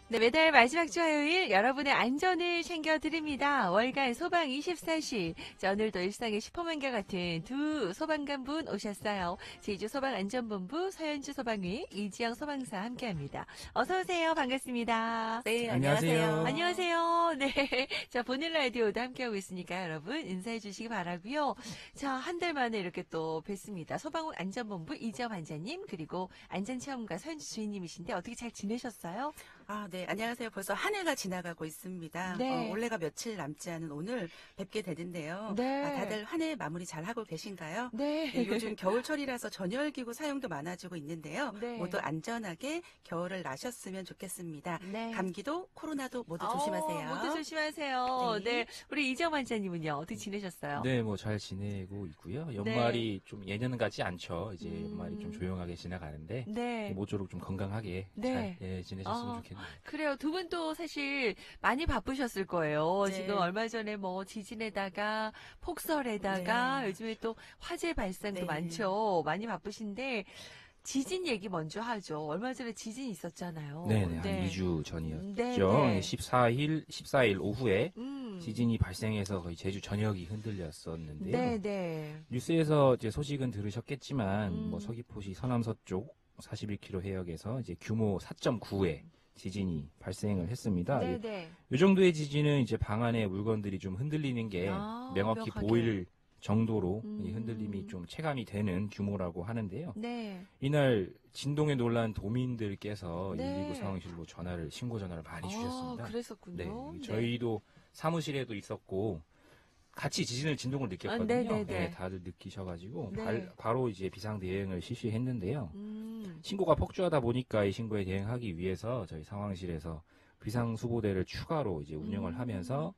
네, 매달 마지막 주 화요일 여러분의 안전을 챙겨드립니다. 월간 소방 24시. 자, 오늘도 일상의 슈퍼맨과 같은 두 소방관분 오셨어요. 제주소방안전본부 서현주 소방위 이지영 소방사 함께합니다. 어서오세요. 반갑습니다. 네, 안녕하세요. 안녕하세요. 안녕하세요. 네. 자, 보는 라디오도 함께하고 있으니까 여러분 인사해 주시기 바라고요. 자, 한 달 만에 이렇게 또 뵙습니다. 소방국 안전본부 이지영 반장님 그리고 안전체험가 서현주 주인님이신데 어떻게 잘 지내셨어요? 네, 안녕하세요. 벌써 한 해가 지나가고 있습니다. 네. 올해가 며칠 남지 않은 오늘 뵙게 되는데요. 네. 다들 한 해 마무리 잘 하고 계신가요? 네. 네, 요즘 겨울철이라서 전열기구 사용도 많아지고 있는데요. 네. 모두 안전하게 겨울을 나셨으면 좋겠습니다. 네. 감기도 코로나도 모두 조심하세요. 모두 조심하세요. 네. 네. 우리 이정 환자님은요, 어떻게 지내셨어요? 네, 뭐 잘 지내고 있고요. 연말이 좀 예년 같지 않죠. 이제 연말이 좀 조용하게 지나가는데 네. 모쪼록 좀 건강하게 네. 잘 지내셨으면 좋겠네요. 그래요. 두 분도 사실 많이 바쁘셨을 거예요. 네. 지금 얼마 전에 뭐 지진에다가 폭설에다가 네. 요즘에 또 화재 발생도 네. 많죠. 많이 바쁘신데 지진 얘기 먼저 하죠. 얼마 전에 지진 있었잖아요. 네네, 한 2주 전이었죠. 네, 네. 14일 오후에 음. 지진이 발생해서 거의 제주 전역이 흔들렸었는데요. 네, 네. 뉴스에서 이제 소식은 들으셨겠지만 뭐 음. 서귀포시 서남서쪽 41km 해역에서 이제 규모 4.9의 지진이 발생을 했습니다. 네, 네. 이 정도의 지진은 이제 방 안에 물건들이 좀 흔들리는 게 명확히 명확하게. 보일 정도로 이 음. 흔들림이 좀 체감이 되는 규모라고 하는데요. 네. 이날 진동에 놀란 도민들께서 네. 119 상황실로 신고 전화를 많이 주셨습니다. 그랬었군요. 네, 저희도 사무실에도 있었고 같이 진동을 느꼈거든요. 네네네. 다들 느끼셔가지고 네. 바로 이제 비상 대응을 실시했는데요. 음. 신고가 폭주하다 보니까 이 신고에 대응하기 위해서 저희 상황실에서 비상수보대를 추가로 이제 운영을 하면서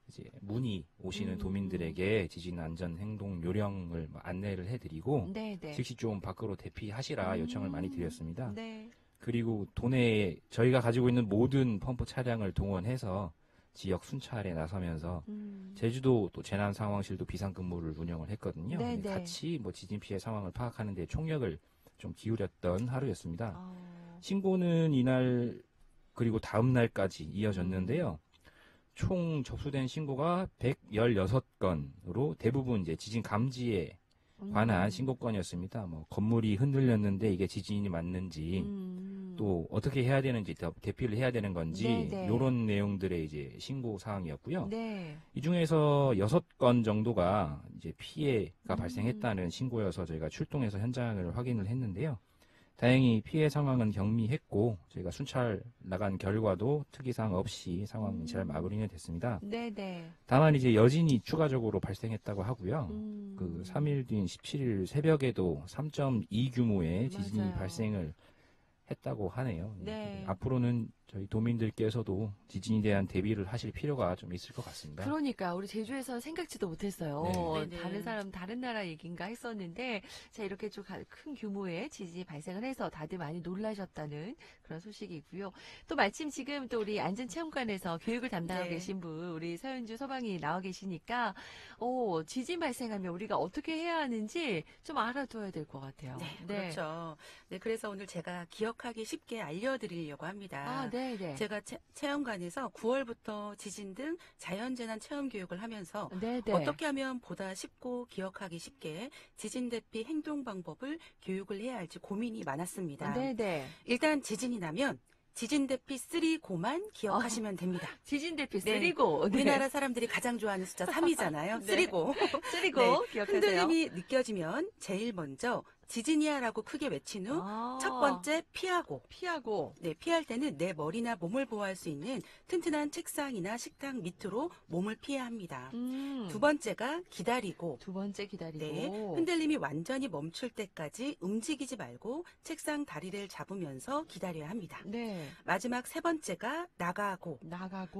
이제 문의 오시는 도민들에게 지진 안전 행동 요령을 안내를 해드리고 네, 네. 즉시 좀 밖으로 대피하시라 요청을 많이 드렸습니다. 네. 그리고 도내에 저희가 가지고 있는 모든 펌프 차량을 동원해서 지역 순찰에 나서면서 제주도 또 재난 상황실도 비상근무를 운영을 했거든요. 네, 근데 네. 같이 뭐 지진 피해 상황을 파악하는 데 총력을 좀 기울였던 하루였습니다. 어. 신고는 이날 그리고 다음 날까지 이어졌는데요. 총 접수된 신고가 116건으로 대부분 이제 지진 감지에 관한 신고건이었습니다. 뭐 건물이 흔들렸는데 이게 지진이 맞는지 또 어떻게 해야 되는지 대피를 해야 되는 건지 네네. 이런 내용들의 이제 신고 사항이었고요. 네. 이 중에서 6건 정도가 이제 피해가 발생했다는 신고여서 저희가 출동해서 현장을 확인을 했는데요. 다행히 피해 상황은 경미했고 저희가 순찰 나간 결과도 특이사항 없이 상황이 잘 마무리는 됐습니다. 네, 네. 다만 이제 여진이 추가적으로 발생했다고 하고요. 음. 그 3일 뒤인 17일 새벽에도 3.2 규모의 지진이 맞아요. 발생을 했다고 하네요. 네. 앞으로는 저희 도민들께서도 지진에 대한 대비를 하실 필요가 좀 있을 것 같습니다. 그러니까 우리 제주에서는 생각지도 못했어요. 네. 네네. 다른 사람 다른 나라 얘기인가 했었는데 자 이렇게 좀 큰 규모의 지진이 발생을 해서 다들 많이 놀라셨다는 그런 소식이고요. 또 마침 지금 또 우리 안전체험관에서 교육을 담당하고 네. 계신 분 우리 서윤주 소방이 나와 계시니까 지진 발생하면 우리가 어떻게 해야 하는지 좀 알아둬야 될 것 같아요. 네, 그렇죠. 네, 그래서 오늘 제가 기억하기 쉽게 알려드리려고 합니다. 네, 네. 제가 체험관에서 9월부터 지진 등 자연재난 체험 교육을 하면서 네, 네. 어떻게 하면 보다 쉽고 기억하기 쉽게 지진 대피 행동 방법을 교육을 해야 할지 고민이 많았습니다. 네, 네. 일단 지진이 나면 지진 대피 3고만 기억하시면 됩니다. 지진 대피 네. 쓰리고 우리나라 사람들이 가장 좋아하는 숫자 3이잖아요. 네. 3고. 쓰리고 네. 기억하세요. 흔들림이 느껴지면 제일 먼저 지진이야라고 크게 외친 후 첫 번째 피하고 네, 피할 때는 내 머리나 몸을 보호할 수 있는 튼튼한 책상이나 식탁 밑으로 몸을 피해야 합니다. 두 번째가 기다리고 두 번째 기다리고 네, 흔들림이 완전히 멈출 때까지 움직이지 말고 책상 다리를 잡으면서 기다려야 합니다. 네. 마지막 세 번째가 나가고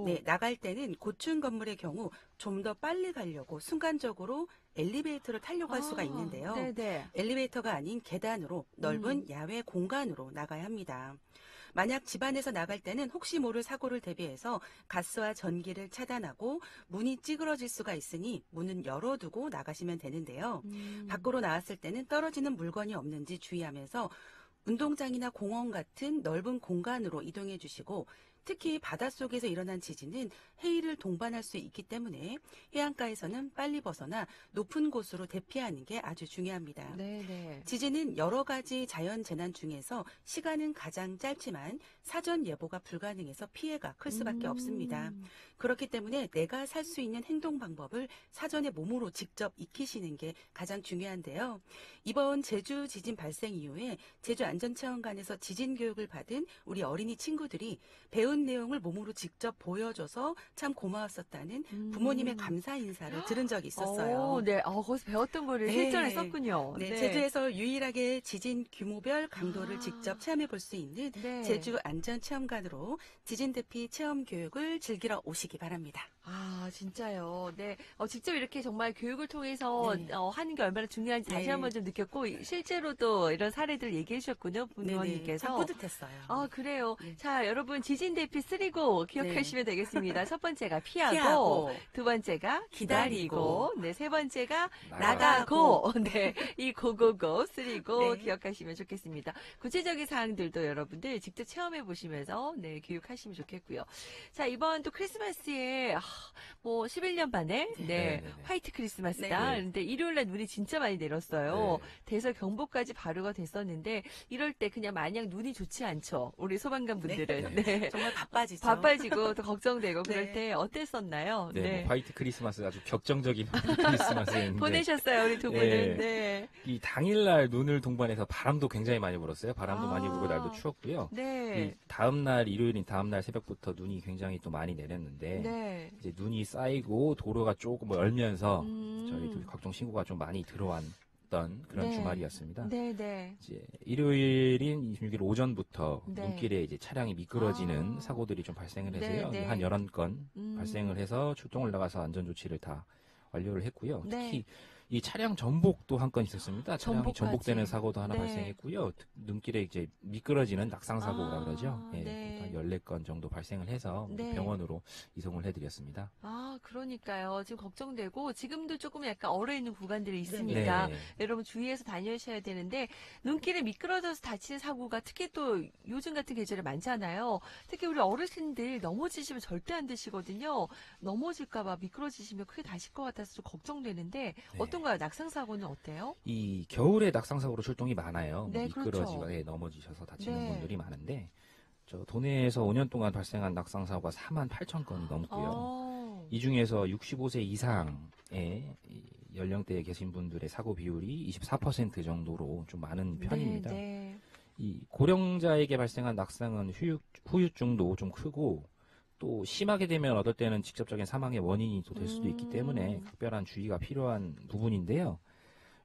네, 나갈 때는 고층 건물의 경우 좀 더 빨리 가려고 순간적으로 엘리베이터를 타려고 할 수가 있는데요. 네네. 엘리베이터가 아닌 계단으로 넓은 야외 공간으로 나가야 합니다. 만약 집안에서 나갈 때는 혹시 모를 사고를 대비해서 가스와 전기를 차단하고 문이 찌그러질 수가 있으니 문은 열어두고 나가시면 되는데요. 밖으로 나왔을 때는 떨어지는 물건이 없는지 주의하면서 운동장이나 공원 같은 넓은 공간으로 이동해 주시고 특히 바닷속에서 일어난 지진은 해일을 동반할 수 있기 때문에 해안가에서는 빨리 벗어나 높은 곳으로 대피하는 게 아주 중요합니다. 네네. 지진은 여러 가지 자연 재난 중에서 시간은 가장 짧지만 사전 예보가 불가능해서 피해가 클 수밖에 없습니다. 그렇기 때문에 내가 살 수 있는 행동 방법을 사전에 몸으로 직접 익히시는 게 가장 중요한데요. 이번 제주 지진 발생 이후에 제주안전체험관에서 지진 교육을 받은 우리 어린이 친구들이 배운 내용을 몸으로 직접 보여줘서 참 고마웠었다는 부모님의 감사 인사를 들은 적이 있었어요. 오, 네. 거기서 배웠던 거를 네. 실전에 썼군요. 네, 제주에서 유일하게 지진 규모별 강도를 아. 직접 체험해 볼 수 있는 네. 제주 안전체험관으로 지진 대피 체험 교육을 즐기러 오시기 바랍니다. 아, 진짜요. 네. 직접 이렇게 정말 교육을 통해서 네. 하는 게 얼마나 중요한지 다시 네. 한번 좀 느꼈고, 실제로도 이런 사례들 얘기해 주셨군요, 네네, 부모님께서. 참 뿌듯했어요. 아, 그래요. 네. 자, 여러분, 지진 대피 쓰리고 기억하시면 되겠습니다. 첫 번째가 피하고, 피하고, 두 번째가 기다리고, 네, 세 번째가 나가고. 나가고, 네, 이 고고고 쓰리고 네. 기억하시면 좋겠습니다. 구체적인 사항들도 여러분들 직접 체험해 보시면서, 네, 교육하시면 좋겠고요. 자, 이번 또 크리스마스에, 뭐, 11년 만에, 네, 네네네. 화이트 크리스마스다. 네. 그런데 일요일날 눈이 진짜 많이 내렸어요. 네. 대서 경보까지 발효가 됐었는데 이럴 때 그냥 마냥 눈이 좋지 않죠. 우리 소방관 분들은. 네. 정말 바빠지죠. 바빠지고 또 걱정되고 그럴 네. 때 어땠었나요? 네, 뭐 화이트 크리스마스 아주 격정적인 크리스마스였는데 보내셨어요, 우리 두 분은. 네. 이 당일날 눈을 동반해서 바람도 굉장히 많이 불었어요. 바람도 많이 불고 날도 추웠고요. 네. 이 다음날 일요일인 다음날 새벽부터 눈이 굉장히 또 많이 내렸는데 네. 이제 눈이 쌓이고 도로가 조금 열면서 음. 저희들 각종 신고가 좀 많이 들어왔던 그런 네. 주말이었습니다. 네, 네. 이제 일요일인 26일 오전부터 네. 눈길에 이제 차량이 미끄러지는 아. 사고들이 좀 발생을 네, 해서요. 네. 한 11건 음. 발생을 해서 출동을 나가서 안전 조치를 다 완료를 했고요. 네. 특히 이 차량 전복도 한 건 있었습니다. 차량이 전복까지. 전복되는 사고도 하나 네. 발생했고요. 눈길에 이제 미끄러지는 낙상 사고라 아, 그러죠. 예, 네. 한 14건 정도 발생을 해서 네. 병원으로 이송을 해드렸습니다. 아, 그러니까요. 지금 걱정되고 지금도 조금 약간 얼어있는 구간들이 있으니까 네. 여러분 주의해서 다녀셔야 되는데 눈길에 미끄러져서 다치는 사고가 특히 또 요즘 같은 계절에 많잖아요. 특히 우리 어르신들 넘어지시면 절대 안 되시거든요. 넘어질까봐 미끄러지시면 크게 다칠 것 같아서 좀 걱정되는데 어떤가요? 낙상 사고는 어때요? 이 겨울에 낙상 사고로 출동이 많아요. 네, 미끄러지거나 그렇죠. 예, 넘어지셔서 다치는 네. 분들이 많은데 저 도내에서 5년 동안 발생한 낙상 사고가 4만 8천 건이 넘고요. 이 중에서 65세 이상의 이 연령대에 계신 분들의 사고 비율이 24% 정도로 좀 많은 편입니다. 네, 이 고령자에게 발생한 낙상은 후유증도 좀 크고 또 심하게 되면 어떨 때는 직접적인 사망의 원인이 또 될 수도 있기 때문에 각별한 주의가 필요한 부분인데요.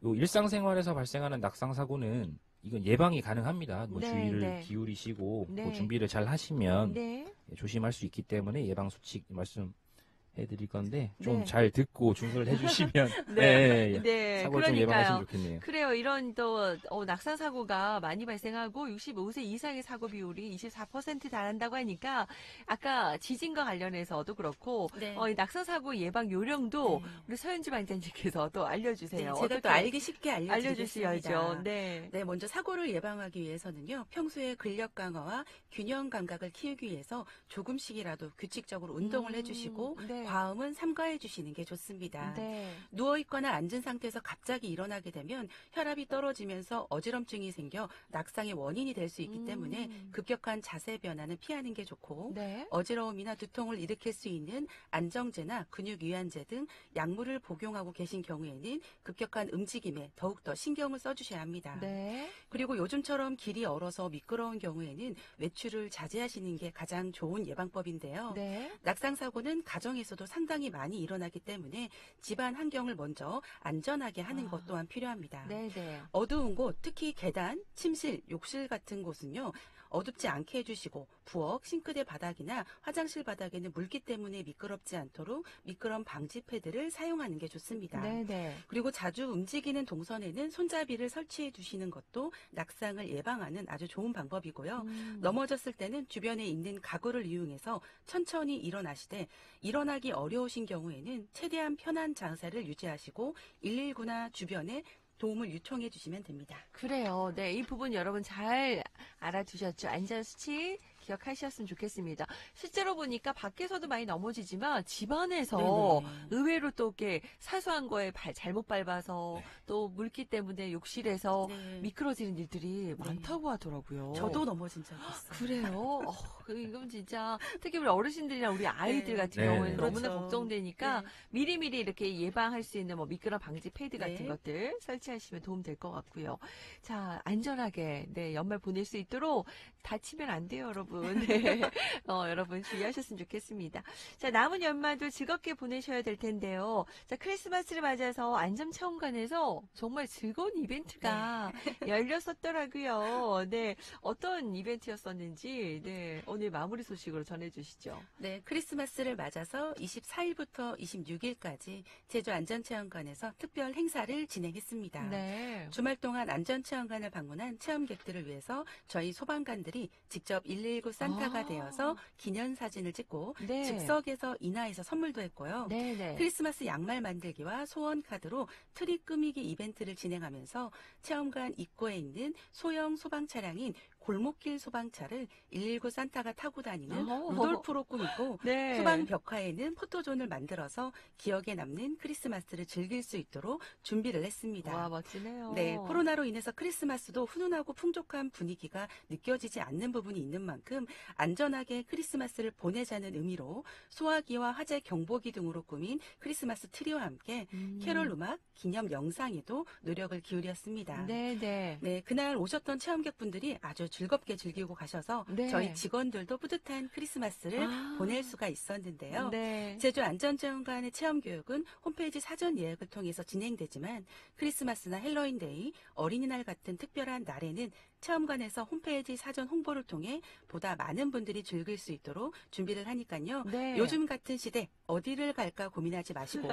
요 일상생활에서 발생하는 낙상 사고는 이건 예방이 가능합니다. 뭐 네, 주의를 네. 기울이시고 네. 뭐 준비를 잘 하시면 네. 조심할 수 있기 때문에 예방 수칙 말씀해드릴 건데 좀 네. 잘 듣고 준수를 해주시면 네. 네. 사고를 좀 예방하시면 그러니까요. 좋겠네요. 그래요. 이런 또 낙상 사고가 많이 발생하고 65세 이상의 사고 비율이 24% 달한다고 하니까 아까 지진과 관련해서도 그렇고 네. 이 낙상 사고 예방 요령도 네. 우리 서현주 반장님께서 또 알려주세요. 네, 제가 어떻게 또 알기 쉽게 알려드리겠습니다. 알려주셔야죠. 네. 네, 먼저 사고를 예방하기 위해서는요, 평소에 근력 강화와 균형 감각을 키우기 위해서 조금씩이라도 규칙적으로 운동을 해주시고, 네. 과음은 삼가해 주시는 게 좋습니다. 네. 누워있거나 앉은 상태에서 갑자기 일어나게 되면 혈압이 떨어지면서 어지럼증이 생겨 낙상의 원인이 될 수 있기 때문에 급격한 자세 변화는 피하는 게 좋고, 네. 어지러움이나 두통을 일으킬 수 있는 안정제나 근육유연제 등 약물을 복용하고 계신 경우에는 급격한 움직임에 더욱더 신경을 써주셔야 합니다. 네. 그리고 요즘처럼 길이 얼어서 미끄러운 경우에는 외출을 자제하시는 게 가장 좋은 예방법인데요. 네. 낙상사고는 가정에서도 상당히 많이 일어나기 때문에 집안 환경을 먼저 안전하게 하는 것 또한 필요합니다. 네. 네. 어두운 곳, 특히 계단, 침실, 욕실 같은 곳은요. 어둡지 않게 해주시고 부엌, 싱크대 바닥이나 화장실 바닥에는 물기 때문에 미끄럽지 않도록 미끄럼 방지 패드를 사용하는 게 좋습니다. 네. 그리고 자주 움직이는 동선에는 손잡이를 설치해 두시는 것도 낙상을 예방하는 아주 좋은 방법이고요. 넘어졌을 때는 주변에 있는 가구를 이용해서 천천히 일어나시되 일어나기 어려우신 경우에는 최대한 편한 자세를 유지하시고 119나 주변에 도움을 요청해 주시면 됩니다. 그래요. 네, 이 부분 여러분 잘 알아두셨죠? 안전수칙 기억하셨으면 좋겠습니다. 실제로 보니까 밖에서도 많이 넘어지지만 집안에서 네네. 의외로 또 이렇게 사소한 거에 잘못 밟아서 또 물기 때문에 욕실에서 네. 미끄러지는 일들이 많다고 하더라고요. 저도 넘어진 적이 있어요. 그래요? 이건 진짜 특히 우리 어르신들이나 우리 아이들 네. 같은 네. 경우에는 너무나 그렇죠. 걱정되니까 네. 미리미리 이렇게 예방할 수 있는 뭐 미끄럼 방지 패드 같은 네. 것들 설치하시면 도움 될 것 같고요. 자, 안전하게 연말 보낼 수 있도록 다치면 안 돼요, 여러분. 네. 여러분 주의하셨으면 좋겠습니다. 자, 남은 연말도 즐겁게 보내셔야 될 텐데요. 자, 크리스마스를 맞아서 안전체험관에서 정말 즐거운 이벤트가 열렸었더라고요. 네. 어떤 이벤트였었는지, 네. 오늘 마무리 소식으로 전해주시죠. 네, 크리스마스를 맞아서 24일부터 26일까지 제주 안전체험관에서 특별 행사를 진행했습니다. 네. 주말 동안 안전체험관을 방문한 체험객들을 위해서 저희 소방관들이 직접 119 산타가 아. 되어서 기념사진을 찍고 네. 즉석에서 인화해서 선물도 했고요. 네네. 크리스마스 양말 만들기와 소원 카드로 트리 꾸미기 이벤트를 진행하면서 체험관 입구에 있는 소형 소방 차량인 골목길 소방차를 119 산타가 타고 다니는 어. 루돌프로 꾸미고 네. 소방 벽화에는 포토존을 만들어서 기억에 남는 크리스마스를 즐길 수 있도록 준비를 했습니다. 와, 멋지네요. 네, 코로나로 인해서 크리스마스도 훈훈하고 풍족한 분위기가 느껴지지 않는 부분이 있는 만큼 안전하게 크리스마스를 보내자는 의미로 소화기와 화재 경보기 등으로 꾸민 크리스마스 트리와 함께 캐롤 음악, 기념 영상에도 노력을 기울였습니다. 네네. 네, 그날 오셨던 체험객분들이 아주 즐겁게 즐기고 가셔서 네. 저희 직원들도 뿌듯한 크리스마스를 아. 보낼 수가 있었는데요. 네. 제주 안전체험관의 체험교육은 홈페이지 사전 예약을 통해서 진행되지만 크리스마스나 헬로윈데이, 어린이날 같은 특별한 날에는 체험관에서 홈페이지 사전 홍보를 통해 보다 많은 분들이 즐길 수 있도록 준비를 하니까요. 네. 요즘 같은 시대 어디를 갈까 고민하지 마시고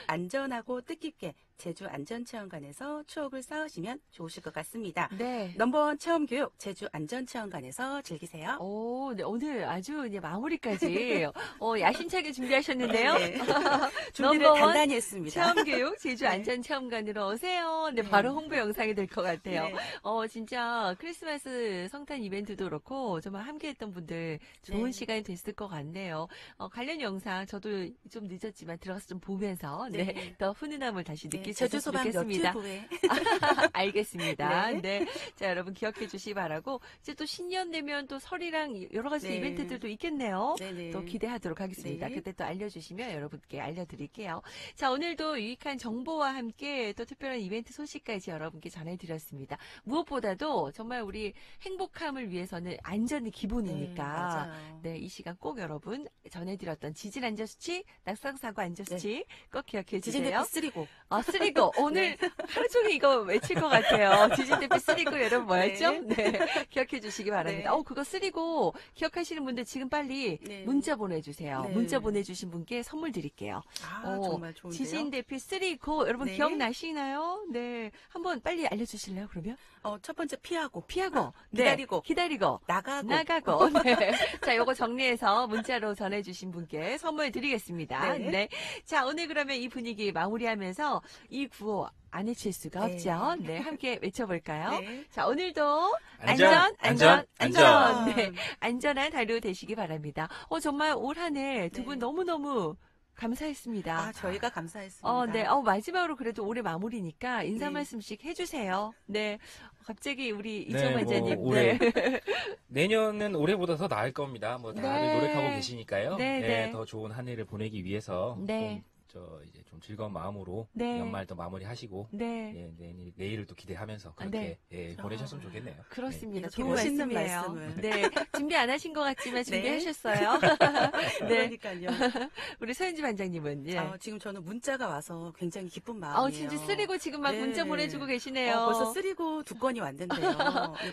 안전하고 뜻깊게 제주 안전체험관에서 추억을 쌓으시면 좋으실 것 같습니다. 네. 넘버원 체험교육 제주 안전체험관에서 즐기세요. 오, 네, 오늘 아주 이제 마무리까지 야심차게 준비하셨는데요. 네. 준비를 넘버원 단단히 했습니다. 체험교육 제주 네. 안전체험관으로 오세요. 네, 네. 바로 홍보 영상이 될 것 같아요. 네. 진짜 크리스마스 성탄 이벤트도 그렇고 정말 함께했던 분들 좋은 네. 시간이 됐을 것 같네요. 관련 영상 저도 좀 늦었지만 들어가서 좀 보면서 네. 더 훈훈함을 다시 네, 느끼셨으면 제주소방 좋겠습니다. 너튜브에 알겠습니다. 네. 네. 자, 여러분 기억해 주시기 바라고 이제 또 신년 되면 또 설이랑 여러 가지 네. 이벤트들도 있겠네요. 네네. 또 기대하도록 하겠습니다. 네. 그때 또 알려주시면 여러분께 알려드릴게요. 자, 오늘도 유익한 정보와 함께 또 특별한 이벤트 소식까지 여러분께 전해드렸습니다. 무엇보다도 정말 우리 행복함을 위해서는 안전이 기본이니까 맞아요. 네, 이 시간 꼭 여러분 전해드렸던 지진 안전수칙, 낙상사고 안전수칙 꼭 기억해 지진 주세요. 대피 쓰리고. 쓰리고 오늘 하루 종일 이거 외칠 것 같아요. 지진 대피 쓰리고 여러분 뭐였죠? 네. 기억해 주시기 바랍니다. 네. 그거 쓰리고 기억하시는 분들 지금 빨리 네. 문자 보내주세요. 네. 문자 보내주신 분께 선물 드릴게요. 정말 좋은데요. 지진 대피 쓰리고 여러분 네. 기억나시나요? 네. 한번 빨리 알려주실래요? 그러면 첫 번째 피하고 피하고 기다리고. 네. 기다리고 나가고 네. 자, 요거 정리해서 문자로 전해주신 분께 선물 드리겠습니다. 네. 네. 자, 오늘 그러면 이 분위기 마무리하면서 이 구호 안 외칠 수가 네. 없죠. 네. 함께 외쳐볼까요? 네. 자, 오늘도 안전, 안전. 네. 안전한 하루 되시기 바랍니다. 정말 올 한 해 두 분 네. 너무너무 감사했습니다. 저희가 감사했습니다. 네. 마지막으로 그래도 올해 마무리니까 인사 네. 말씀씩 해주세요. 네. 갑자기 우리 네, 이정 원장님. 뭐 올해 내년은 올해보다 더 나을 겁니다. 다들 네. 노력하고 계시니까요. 네, 네. 더 좋은 한 해를 보내기 위해서 네. 이제 좀 즐거운 마음으로 네. 연말도 마무리하시고 네. 내일을 또 기대하면서 그렇게 보내셨으면 좋겠네요. 그렇습니다. 네. 좋은 멋있는 말씀이에요. 말씀을. 네. 준비 안 하신 것 같지만 준비하셨어요. 네. 그러니까요. 우리 서현지 반장님은 지금 저는 문자가 와서 굉장히 기쁜 마음이에요. 진짜 쓰리고 지금 막 네. 문자 보내주고 계시네요. 벌써 쓰리고 2건이 왔는데요.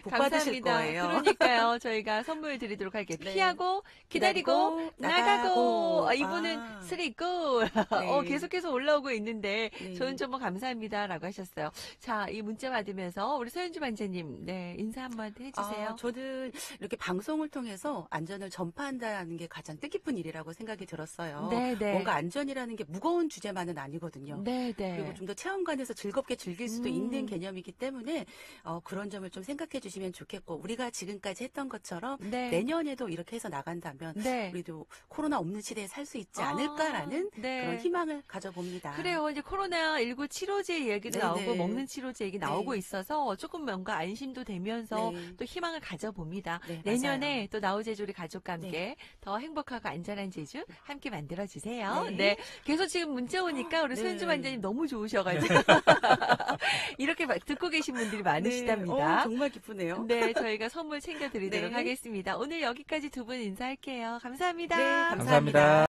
복 받으실 감사합니다. 거예요. 그러니까요. 저희가 선물 드리도록 할게요. 네. 피하고, 기다리고, 기다리고, 나가고. 나가고. 이분은 쓰리고. 네. 네. 계속해서 올라오고 있는데 네. 좋은 정보 감사합니다라고 하셨어요. 자, 이 문자 받으면서 우리 서현주 반장님, 네, 인사 한번 해주세요. 저는 이렇게 방송을 통해서 안전을 전파한다는 게 가장 뜻깊은 일이라고 생각이 들었어요. 네, 네. 뭔가 안전이라는 게 무거운 주제만은 아니거든요. 네, 네. 그리고 좀 더 체험관에서 즐겁게 즐길 수도 음. 있는 개념이기 때문에 그런 점을 좀 생각해 주시면 좋겠고, 우리가 지금까지 했던 것처럼 네. 내년에도 이렇게 해서 나간다면 네. 우리도 코로나 없는 시대에 살 수 있지 않을까라는 네. 그런 희망을 가져봅니다. 그래요. 이제 코로나19 치료제 얘기도 네네. 나오고 먹는 치료제 얘기 나오고 네. 있어서 조금 뭔가 안심도 되면서 네. 또 희망을 가져봅니다. 네, 내년에 맞아요. 또 나우제주리 가족과 함께 더 행복하고 안전한 제주 함께 만들어주세요. 네. 네. 계속 지금 문자 오니까 우리 네. 소연주 반장님 너무 좋으셔가지고 이렇게 듣고 계신 분들이 많으시답니다. 네. 정말 기쁘네요. 네, 저희가 선물 챙겨드리도록 네. 하겠습니다. 오늘 여기까지 두 분 인사할게요. 감사합니다. 네, 감사합니다.